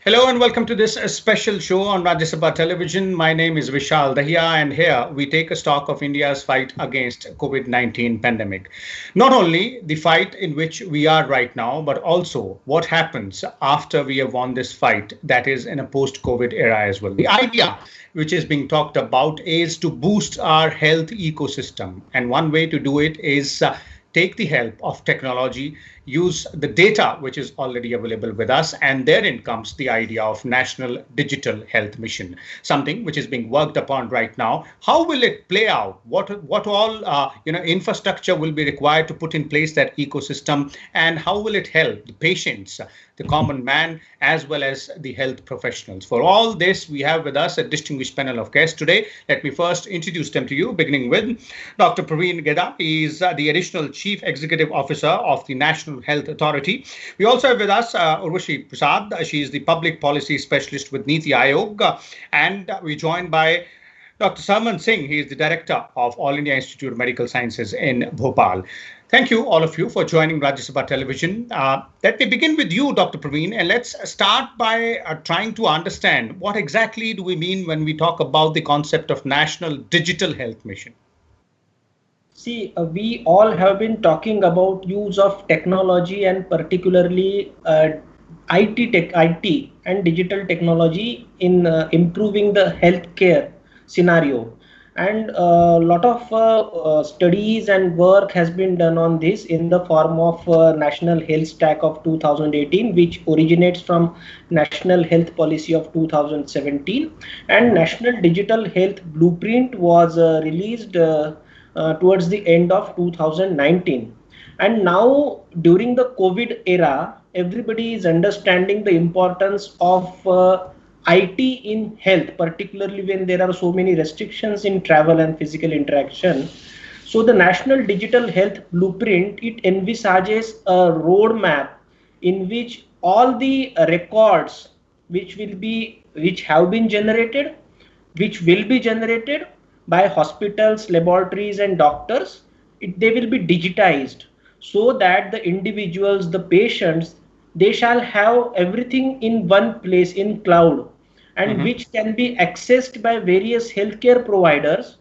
Hello and welcome to this special show on Rajya Sabha Television. My name is Vishal Dahiya and here we take a stock of India's fight against COVID-19 pandemic. Not only the fight in which we are right now, but also what happens after we have won this fight, that is in a post-COVID era as well. The idea which is being talked about is to boost our health ecosystem. And one way to do it is take the help of technology, use the data which is already available with us, and therein comes the idea of National Digital Health Mission, something which is being worked upon right now. How will it play out? What all infrastructure will be required to put in place that ecosystem, and how will it help the patients, the common man, as well as the health professionals? For all this, we have with us a distinguished panel of guests today. Let me first introduce them to you, beginning with Dr. Praveen Geda. He is the additional Chief Executive Officer of the National Health Authority. We also have with us Urvashi Prasad. She is the Public Policy Specialist with Niti Aayog. And we're joined by Dr. Sarman Singh. He is the Director of All India Institute of Medical Sciences in Bhopal. Thank you, all of you, for joining Rajya Sabha Television. Let me begin with you, Dr. Praveen, and let's start by trying to understand what exactly do we mean when we talk about the concept of National Digital Health Mission. See, we all have been talking about use of technology and particularly IT and digital technology in improving the healthcare scenario. And a lot of studies and work has been done on this in the form of National Health Stack of 2018, which originates from National Health Policy of 2017. And National Digital Health Blueprint was released towards the end of 2019. And now during the COVID era, everybody is understanding the importance of IT in health, particularly when there are so many restrictions in travel and physical interaction. So the National Digital Health Blueprint, it envisages a roadmap in which all the records which have been generated, which will be generated by hospitals, laboratories and doctors, they will be digitized so that the individuals, the patients, they shall have everything in one place in cloud, and which can be accessed by various healthcare providers,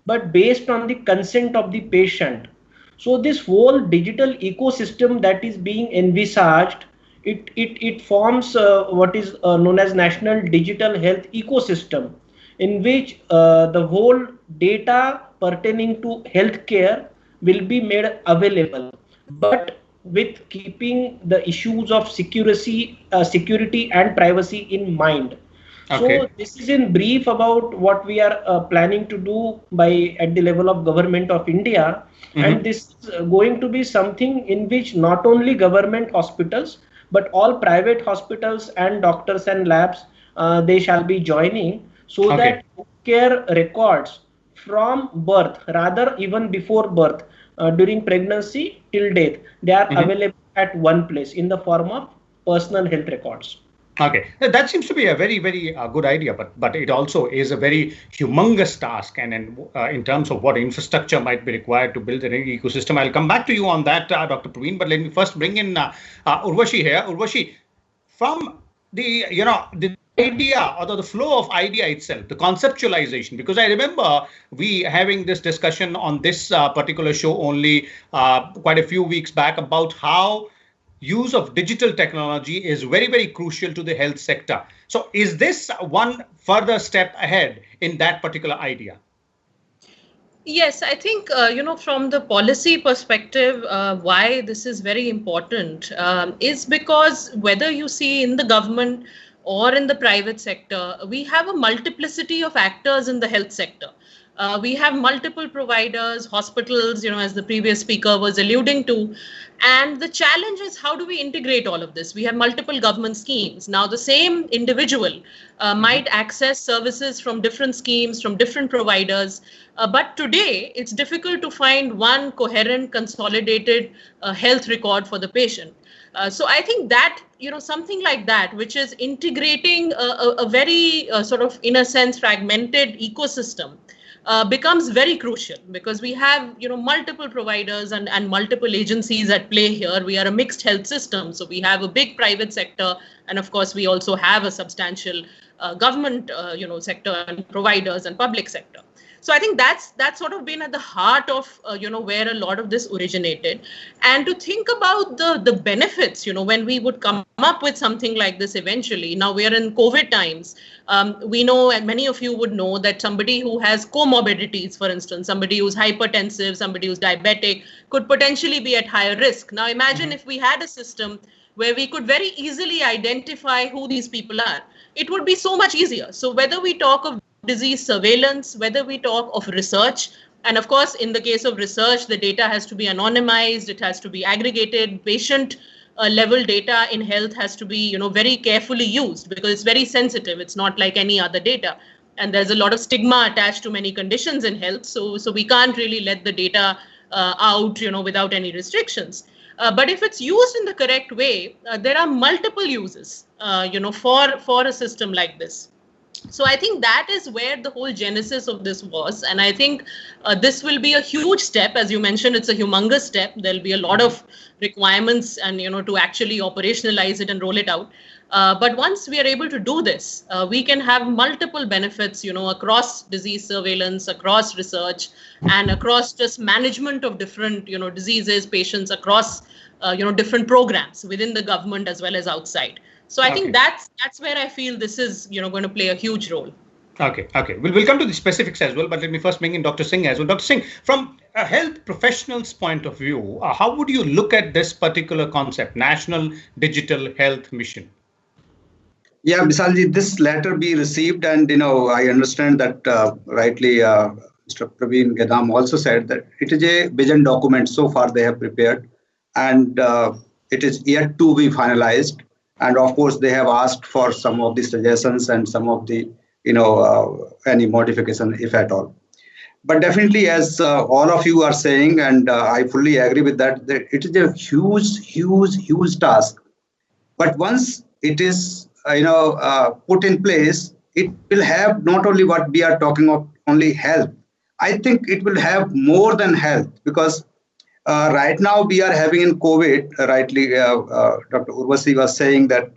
but based on the consent of the patient. So this whole digital ecosystem that is being envisaged, it forms what is known as National Digital Health Ecosystem, in which the whole data pertaining to healthcare will be made available, but with keeping the issues of security and privacy in mind. Okay. So this is in brief about what we are planning to do at the level of Government of India. And this is going to be something in which not only government hospitals, but all private hospitals and doctors and labs, they shall be joining, so that care records from birth, rather even before birth, during pregnancy till death, they are available at one place in the form of personal health records. Okay, that seems to be a very, very good idea, but it also is a very humongous task. And in terms of what infrastructure might be required to build an ecosystem, I'll come back to you on that, Dr. Praveen. But let me first bring in Urvashi here. Urvashi, from the idea or the flow of idea itself, the conceptualization, because I remember we having this discussion on this particular show only quite a few weeks back about how use of digital technology is very, very crucial to the health sector. So is this one further step ahead in that particular idea? Yes, I think, from the policy perspective, why this is very important is because whether you see in the government or in the private sector, we have a multiplicity of actors in the health sector. We have multiple providers, hospitals, as the previous speaker was alluding to. And the challenge is, how do we integrate all of this? We have multiple government schemes. Now, the same individual might access services from different schemes, from different providers. But today, it's difficult to find one coherent, consolidated health record for the patient. So I think that, something like that, which is integrating a very sort of, in a sense, fragmented ecosystem becomes very crucial, because we have multiple providers and multiple agencies at play here. We are a mixed health system, so we have a big private sector, and of course we also have a substantial government sector and providers and public sector. So I think that's sort of been at the heart of where a lot of this originated. And to think about the benefits, when we would come up with something like this eventually. Now we are in COVID times. We know, and many of you would know, that somebody who has comorbidities, for instance, somebody who's hypertensive, somebody who's diabetic, could potentially be at higher risk. Now imagine if we had a system where we could very easily identify who these people are. It would be so much easier. So whether we talk of disease surveillance, whether we talk of research, and of course, in the case of research, the data has to be anonymized, it has to be aggregated, patient level data in health has to be, very carefully used, because it's very sensitive. It's not like any other data. And there's a lot of stigma attached to many conditions in health. So we can't really let the data out, without any restrictions. But if it's used in the correct way, there are multiple uses, for a system like this. So I think that is where the whole genesis of this was. And I think this will be a huge step. As you mentioned, it's a humongous step. There'll be a lot of requirements and, to actually operationalize it and roll it out. But once we are able to do this, we can have multiple benefits, across disease surveillance, across research, and across just management of different, diseases, patients, across, different programs within the government as well as outside. So I think that's where I feel this is, going to play a huge role. Okay. We'll come to the specifics as well, but let me first bring in Dr. Singh as well. Dr. Singh, from a health professional's point of view, how would you look at this particular concept, National Digital Health Mission? Yeah, Vishalji, this letter be received, and I understand that rightly Mr. Praveen Gedam also said that it is a vision document so far they have prepared, and it is yet to be finalized. And of course, they have asked for some of the suggestions and some of the, any modification, if at all. But definitely, as all of you are saying, and I fully agree with that, that it is a huge task. But once it is, put in place, it will have not only what we are talking of, only health. I think it will have more than health, because right now we are having in COVID, rightly, Dr. Urvashi was saying that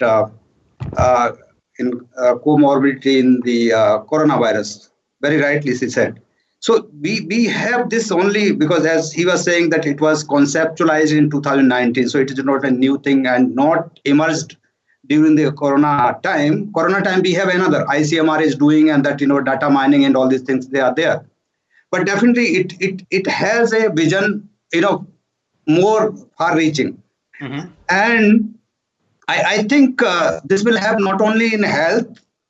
in comorbidity in the coronavirus, very rightly she said. So we have this only because, as he was saying, that it was conceptualized in 2019. So it is not a new thing and not emerged during the Corona time. Corona time, we have another ICMR is doing, and that, data mining and all these things, they are there. But definitely it has a vision, more far-reaching. Mm-hmm. And I think this will have not only in health.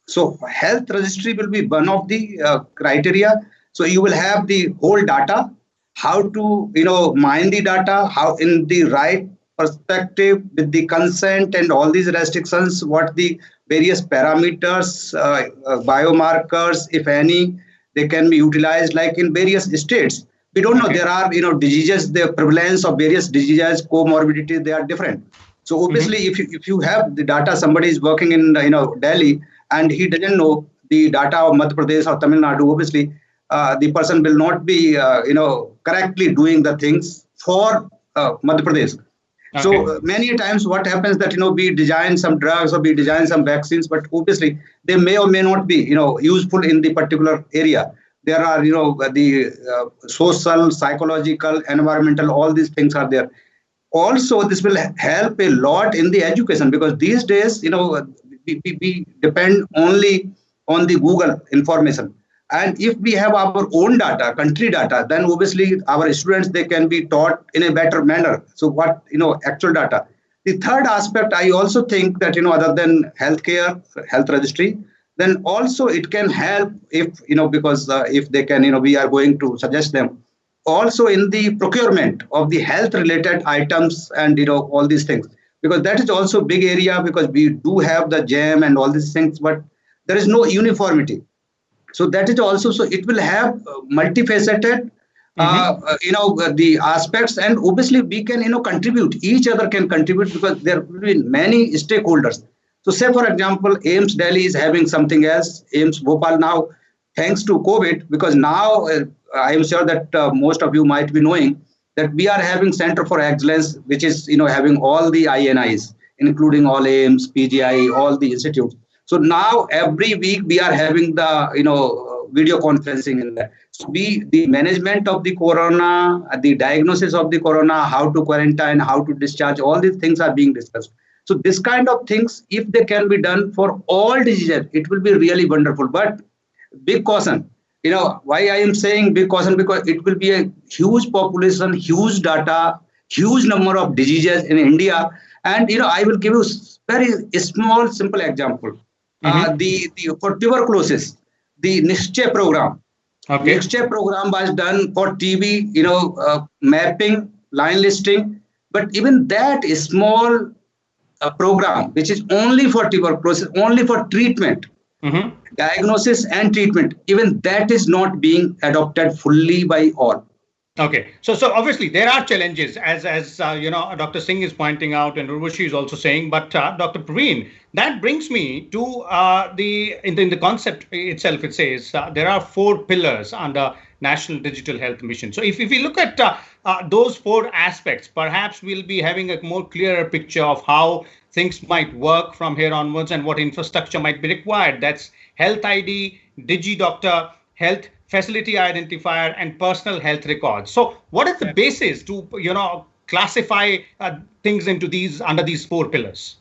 So health registry will be one of the criteria. So you will have the whole data, how to, mine the data, how in the right perspective with the consent and all these restrictions, what the various parameters, biomarkers, if any, they can be utilized like in various states. We don't know. There are, diseases, the prevalence of various diseases, comorbidities, they are different. So obviously, if you have the data, somebody is working in, Delhi, and he doesn't know the data of Madhya Pradesh or Tamil Nadu, obviously, the person will not be, correctly doing the things for Madhya Pradesh. Okay. So many times what happens that, we design some drugs or we design some vaccines, but obviously they may or may not be, useful in the particular area. There are, the social, psychological, environmental, all these things are there. Also, this will help a lot in the education, because these days, we depend only on the Google information. And if we have our own data, country data, then obviously our students, they can be taught in a better manner. So what, actual data. The third aspect, I also think that, other than healthcare, health registry, then also it can help if, because if they can, we are going to suggest them also in the procurement of the health related items and, all these things, because that is also a big area, because we do have the GEM and all these things, but there is no uniformity. So that is also, so it will have multifaceted, the aspects, and obviously we can, contribute, each other can contribute, because there will be many stakeholders. So say, for example, AIIMS Delhi is having something else, AIIMS Bhopal now, thanks to COVID, because now I am sure that most of you might be knowing that we are having Center for Excellence, which is having all the INIs, including all AIIMS, PGI, all the institutes. So now every week we are having the video conferencing in there. So the management of the corona, the diagnosis of the corona, how to quarantine, how to discharge, all these things are being discussed. So this kind of things, if they can be done for all diseases, it will be really wonderful. But big caution. Why I am saying big caution? Because it will be a huge population, huge data, huge number of diseases in India. And, I will give you very small, simple example. For tuberculosis, the Nishchay program. Okay. Nishchay program was done for TB, mapping, line listing. But even that is small program, which is only for tuberculosis, only for treatment, diagnosis and treatment, even that is not being adopted fully by all. Okay, so obviously there are challenges, as Dr. Singh is pointing out, and Urvashi is also saying. But Dr. Praveen, that brings me to in the concept itself. It says there are 4 pillars under National Digital Health Mission. So if we look at those 4 aspects, perhaps we'll be having a more clearer picture of how things might work from here onwards and what infrastructure might be required. That's Health ID, DigiDoctor, Health Facility Identifier, and personal health records. So what is the basis to classify things into under these 4 pillars?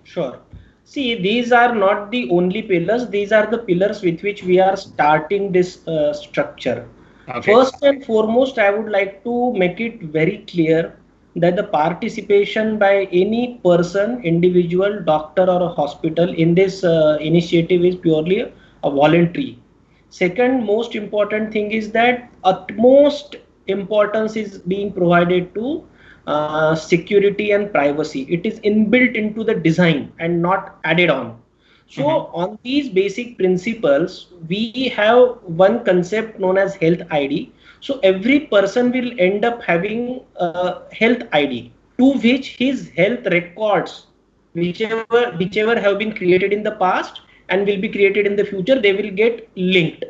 Sure. See, these are not the only pillars. These are the pillars with which we are starting this structure. Okay. First and foremost, I would like to make it very clear that the participation by any person, individual, doctor or a hospital in this initiative is purely a voluntary. Second most important thing is that utmost importance is being provided to security and privacy. It is inbuilt into the design and not added on. So on these basic principles, we have one concept known as Health ID. So every person will end up having a Health ID to which his health records, whichever have been created in the past and will be created in the future, they will get linked.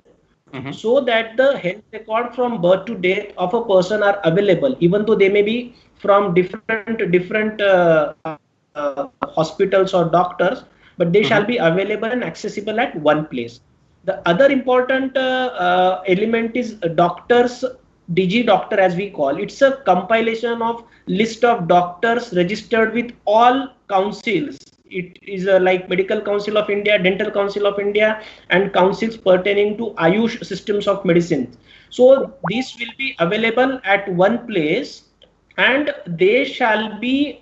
So that the health record from birth to death of a person are available, even though they may be from different hospitals or doctors, but they shall be available and accessible at one place. The other important element is doctors, DigiDoctor as we call. It's a compilation of list of doctors registered with all councils. It is like Medical Council of India, Dental Council of India, and councils pertaining to Ayush systems of medicine. So this will be available at one place, and they shall be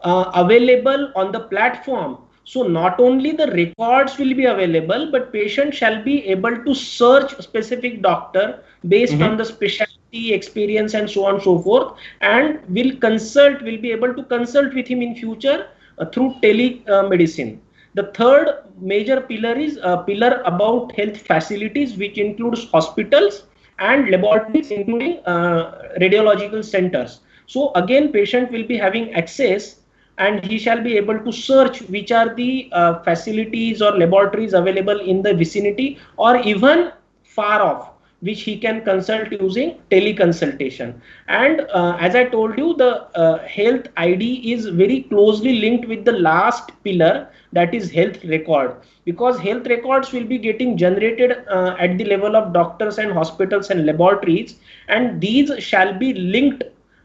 available on the platform. So not only the records will be available, but patient shall be able to search a specific doctor based on the specialty, experience, and so on and so forth, and will be able to consult with him in future through telemedicine. The third major pillar is a pillar about health facilities, which includes hospitals and laboratories, including radiological centers. So again, patient will be having access, and he shall be able to search which are the facilities or laboratories available in the vicinity or even far off, which he can consult using teleconsultation. And as I told you, the health ID is very closely linked with the last pillar, that is health record, because health records will be getting generated at the level of doctors and hospitals and laboratories, and these shall be linked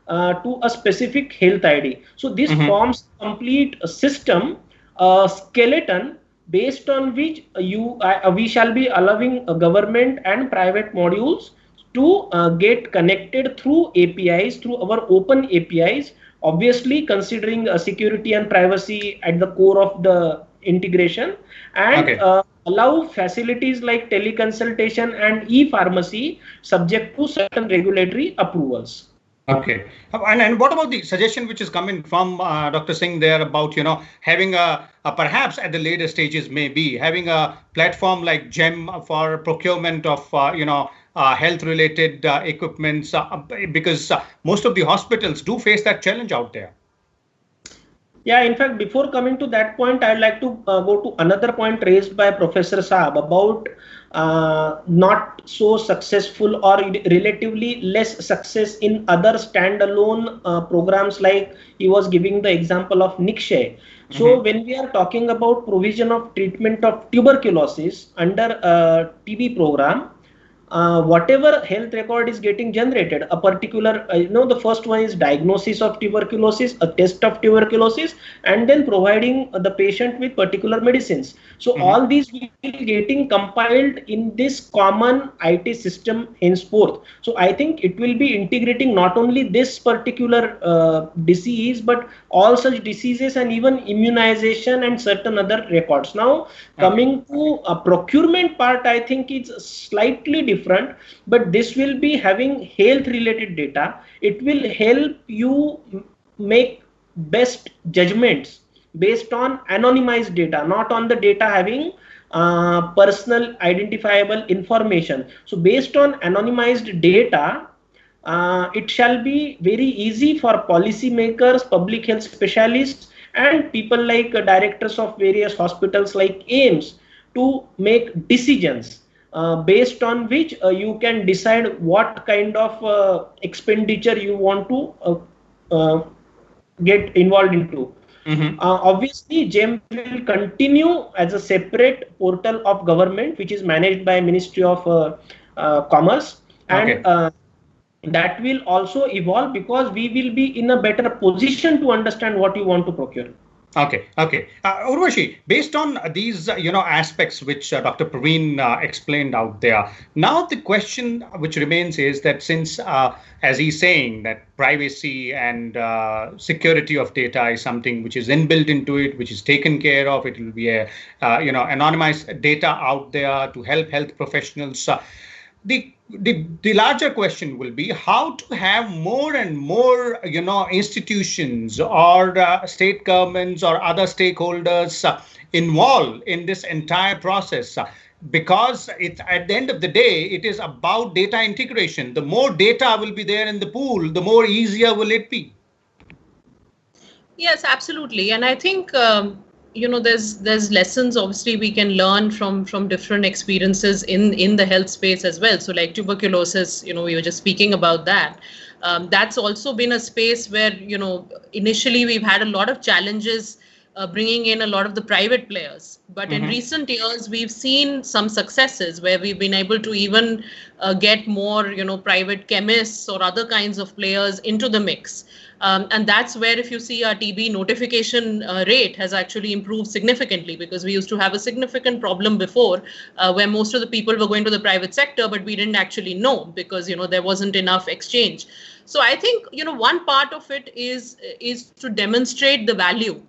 to a specific health ID. So this forms a complete system, skeleton, based on which we shall be allowing government and private modules to get connected through APIs, through our open APIs, obviously considering security and privacy at the core of the integration, and allow facilities like teleconsultation and e-pharmacy subject to certain regulatory approvals. Okay. And what about the suggestion which is coming from Dr. Singh there about, having a perhaps at the later stages, maybe having a platform like GEM for procurement of, health related equipments, because most of the hospitals do face that challenge out there. Yeah, in fact, before coming to that point, I'd like to go to another point raised by Professor Saab about not so successful or relatively less success in other standalone programs, like he was giving the example of Nikshay. So when we are talking about provision of treatment of tuberculosis under a TB program, whatever health record is getting generated, a particular, the first one is diagnosis of tuberculosis, a test of tuberculosis, and then providing the patient with particular medicines. So all these will be getting compiled in this common IT system henceforth. So I think it will be integrating not only this particular disease, but all such diseases and even immunization and certain other records. Now, coming to a procurement part, I think it's slightly different, but this will be having health related data. It will help you make best judgments based on anonymized data, not on the data having personal identifiable information. So based on anonymized data, it shall be very easy for policymakers, public health specialists, and people like directors of various hospitals like AIIMS to make decisions based on which you can decide what kind of expenditure you want to get involved into. Obviously, GEM will continue as a separate portal of government, which is managed by Ministry of Commerce, and that will also evolve because we will be in a better position to understand what you want to procure. Okay. Urvashi, based on these, aspects which Dr. Praveen explained out there, now the question which remains is that since, as he's saying, that privacy and security of data is something which is inbuilt into it, which is taken care of, it will be a, anonymized data out there to help health professionals. The larger question will be how to have more and more, institutions or state governments or other stakeholders involved in this entire process. Because it's at the end of the day, it is about data integration. The more data will be there in the pool, the more easier will it be. Yes, absolutely. And I think, there's lessons obviously we can learn from different experiences in the health space as well. So like tuberculosis, we were just speaking about that. That's also been a space where, initially we've had a lot of challenges bringing in a lot of the private players. But in recent years, we've seen some successes where we've been able to even get more, private chemists or other kinds of players into the mix. And that's where, if you see, our TB notification rate has actually improved significantly, because we used to have a significant problem before where most of the people were going to the private sector, but we didn't actually know because, there wasn't enough exchange. So I think, one part of it is to demonstrate the value,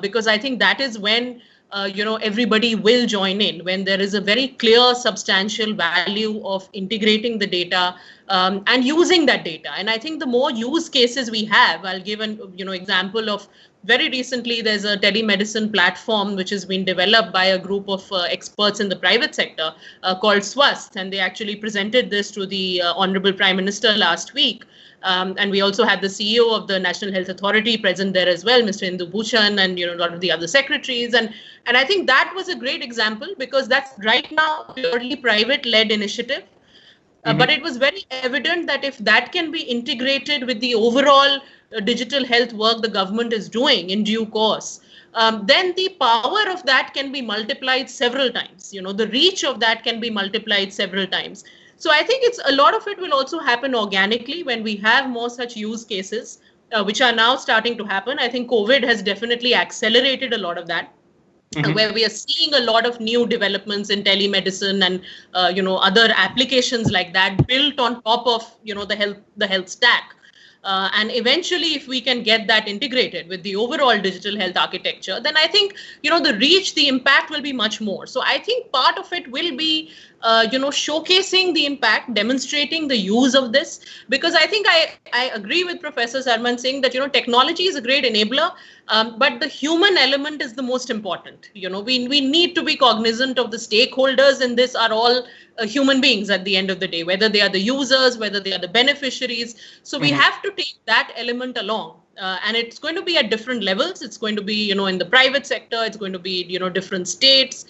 because I think that is when everybody will join in, when there is a very clear, substantial value of integrating the data and using that data. And I think the more use cases we have, I'll give an example of very recently, there's a telemedicine platform which has been developed by a group of experts in the private sector called Swasth, and they actually presented this to the Honorable Prime Minister last week. And we also had the CEO of the National Health Authority present there as well, Mr. Indu Bhushan, and a lot of the other secretaries. And I think that was a great example, because that's right now a purely private-led initiative. But it was very evident that if that can be integrated with the overall digital health work the government is doing in due course, then the power of that can be multiplied several times. The reach of that can be multiplied several times. So I think a lot of it will also happen organically when we have more such use cases, which are now starting to happen. I think COVID has definitely accelerated a lot of that, where we are seeing a lot of new developments in telemedicine and other applications like that built on top of the health stack. And eventually, if we can get that integrated with the overall digital health architecture, then I think, the reach, the impact will be much more. So I think part of it will be, showcasing the impact, demonstrating the use of this, because I think I agree with Professor Sarman saying that, technology is a great enabler, but the human element is the most important. We need to be cognizant of the stakeholders, and this are all human beings at the end of the day, whether they are the users, whether they are the beneficiaries. So we have to take that element along And it's going to be at different levels. It's going to be, in the private sector. It's going to be, different states.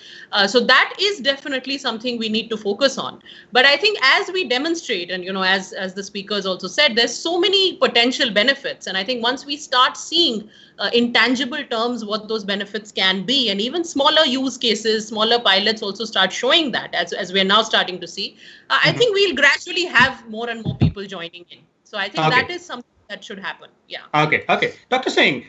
So that is definitely something we need to focus on. But I think as we demonstrate, and, as the speakers also said, there's so many potential benefits. And I think once we start seeing in tangible terms what those benefits can be, and even smaller use cases, smaller pilots also start showing that, as we're now starting to see, I think we'll gradually have more and more people joining in. So I think that is something that should happen. Yeah. Okay. Dr. Singh,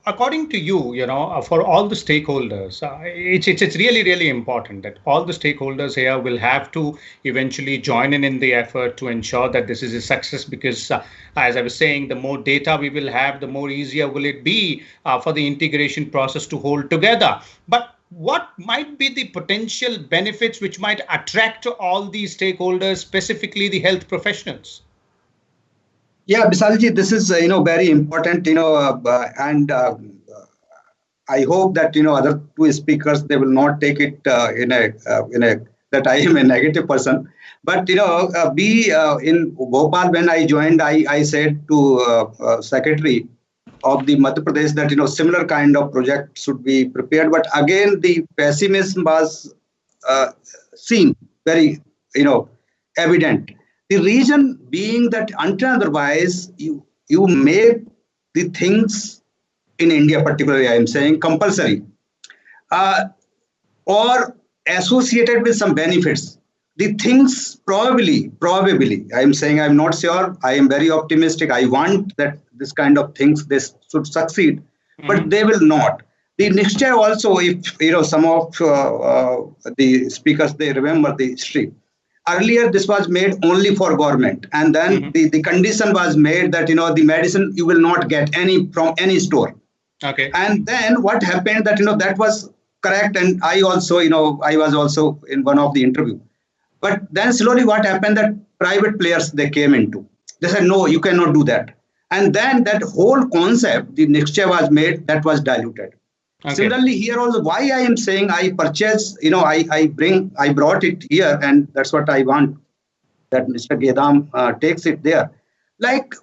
according to you, for all the stakeholders, it's really, really important that all the stakeholders here will have to eventually join in the effort to ensure that this is a success, because as I was saying, the more data we will have, the more easier will it be for the integration process to hold together. But what might be the potential benefits which might attract all these stakeholders, specifically the health professionals? Yeah, Visalji, this is very important, and I hope that other two speakers, they will not take it that I am a negative person. But we in Bhopal, when I joined, I said to Secretary of the Madhya Pradesh that similar kind of project should be prepared. But again, the pessimism was seen very evident. The reason being that until otherwise, you make the things in India, particularly, I am saying, compulsory or associated with some benefits. The things probably, I am saying, I'm not sure. I am very optimistic. I want that this kind of things, this should succeed, but they will not. The next year also, if some of the speakers, they remember the history. Earlier, this was made only for government, and then the condition was made that the medicine you will not get any from any store. Okay. And then what happened that that was correct, and I also I was also in one of the interview. But then slowly what happened that private players they came into. They said no, you cannot do that, and then that whole concept, the next year was made, that was diluted. Okay. Similarly, here also, why I am saying I purchase, I brought it here, and that's what I want that Mr. Gedam takes it there. Like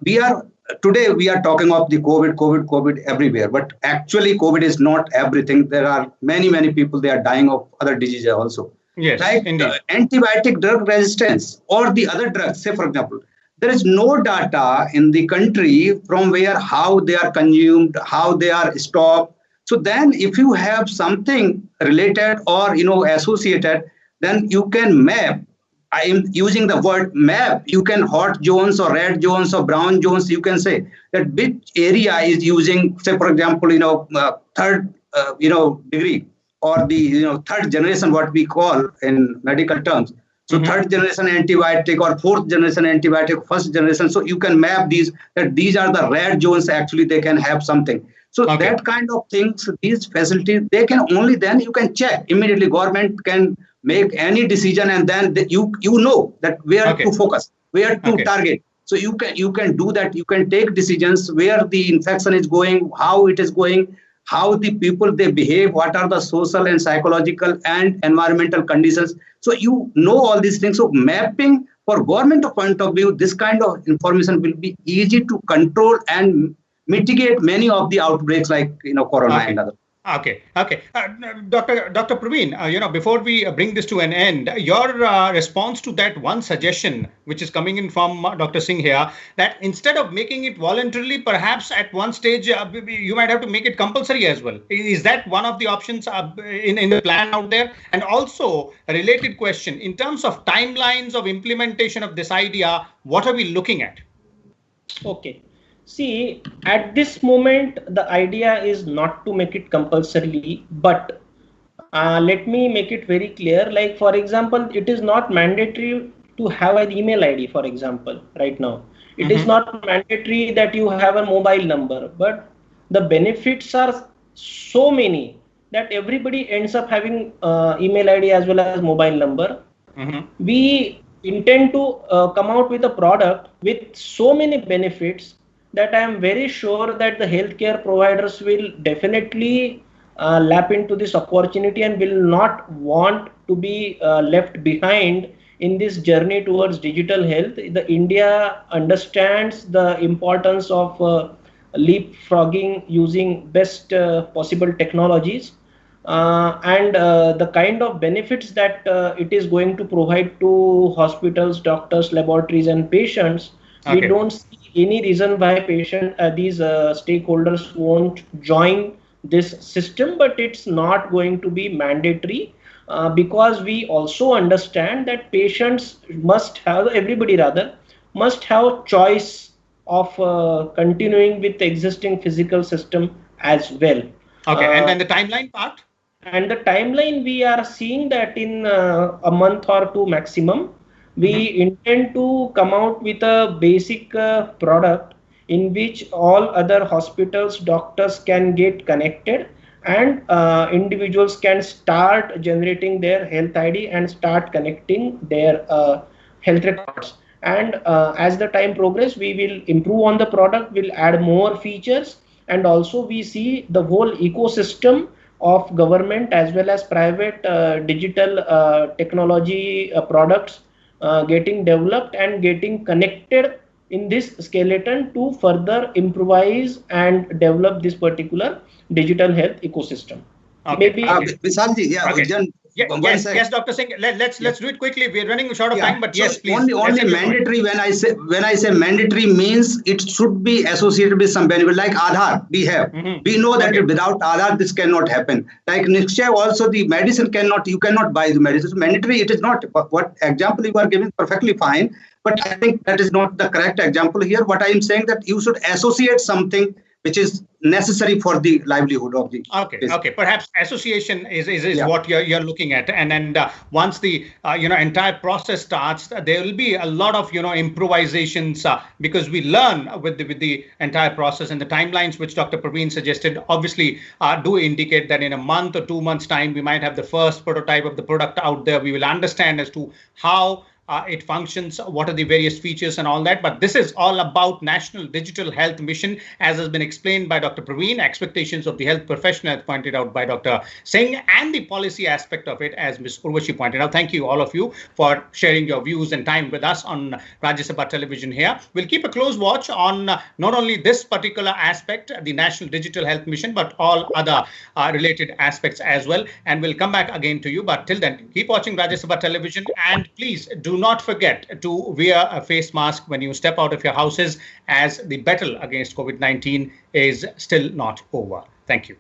today we are talking of the COVID everywhere, but actually COVID is not everything. There are many people, they are dying of other diseases also. Yes, like antibiotic drug resistance or the other drugs, say for example, there is no data in the country from where, how they are consumed, how they are stopped. So then if you have something related or, associated, then you can map. I am using the word map. You can hot zones or red zones or brown zones. You can say that which area is using, say, for example, third, degree or the, third generation, what we call in medical terms. So third generation antibiotic or fourth generation antibiotic, first generation. So you can map these, that these are the red zones. Actually, they can have something. So that kind of things, these facilities, they can only then you can check immediately. Government can make any decision, and then you know that where to focus, where to target. So you can do that. You can take decisions where the infection is going, how it is going, how the people they behave, what are the social and psychological and environmental conditions. So you know all these things. So mapping for government point of view, this kind of information will be easy to control and mitigate many of the outbreaks like corona and other. Okay. Dr. Praveen, before we bring this to an end, your response to that one suggestion, which is coming in from Dr. Singh here, that instead of making it voluntarily, perhaps at one stage, you might have to make it compulsory as well. Is that one of the options in the plan out there? And also a related question, in terms of timelines of implementation of this idea, what are we looking at? Okay. See, at this moment, the idea is not to make it compulsorily, but let me make it very clear. Like, for example, it is not mandatory to have an email ID, for example, right now. It is not mandatory that you have a mobile number, but the benefits are so many that everybody ends up having email ID as well as mobile number. We intend to come out with a product with so many benefits that I am very sure that the healthcare providers will definitely lap into this opportunity and will not want to be left behind in this journey towards digital health. India understands the importance of leapfrogging using best possible technologies, and the kind of benefits that it is going to provide to hospitals, doctors, laboratories, and patients. We don't see any reason why these stakeholders won't join this system, but it's not going to be mandatory, because we also understand that patients must have, everybody rather, must have choice of continuing with the existing physical system as well. And then the timeline part? And the timeline, we are seeing that in a month or two maximum, we intend to come out with a basic product in which all other hospitals, doctors can get connected, and individuals can start generating their health ID and start connecting their health records. And as the time progress, we will improve on the product, will add more features, and also we see the whole ecosystem of government as well as private digital technology products getting developed and getting connected in this skeleton to further improvise and develop this particular digital health ecosystem. Maybe Vishalji, yes, Dr. Singh. Let's do it quickly. We're running short of time, but so yes, please. Only mandatory. When I say mandatory means it should be associated with some benefit, like Aadhaar. We have. We know that without Aadhaar this cannot happen. Like Nikshay, also the medicine you cannot buy the medicine. So mandatory it is not. What example you are giving perfectly fine, but I think that is not the correct example here. What I am saying that you should associate something which is necessary for the livelihood of the okay. Perhaps association is what you're looking at, and once the entire process starts, there will be a lot of improvisations because we learn with the entire process, and the timelines which Dr. Praveen suggested obviously do indicate that in a month or 2 months time we might have the first prototype of the product out there. We will understand as to how it functions, what are the various features and all that. But this is all about National Digital Health Mission, as has been explained by Dr. Praveen, expectations of the health professional, as pointed out by Dr. Singh, and the policy aspect of it, as Ms. Urvashi pointed out. Thank you, all of you, for sharing your views and time with us on Rajya Sabha Television here. We'll keep a close watch on not only this particular aspect, the National Digital Health Mission, but all other related aspects as well. And we'll come back again to you. But till then, keep watching Rajya Sabha Television, and please do not forget to wear a face mask when you step out of your houses, as the battle against COVID-19 is still not over. Thank you.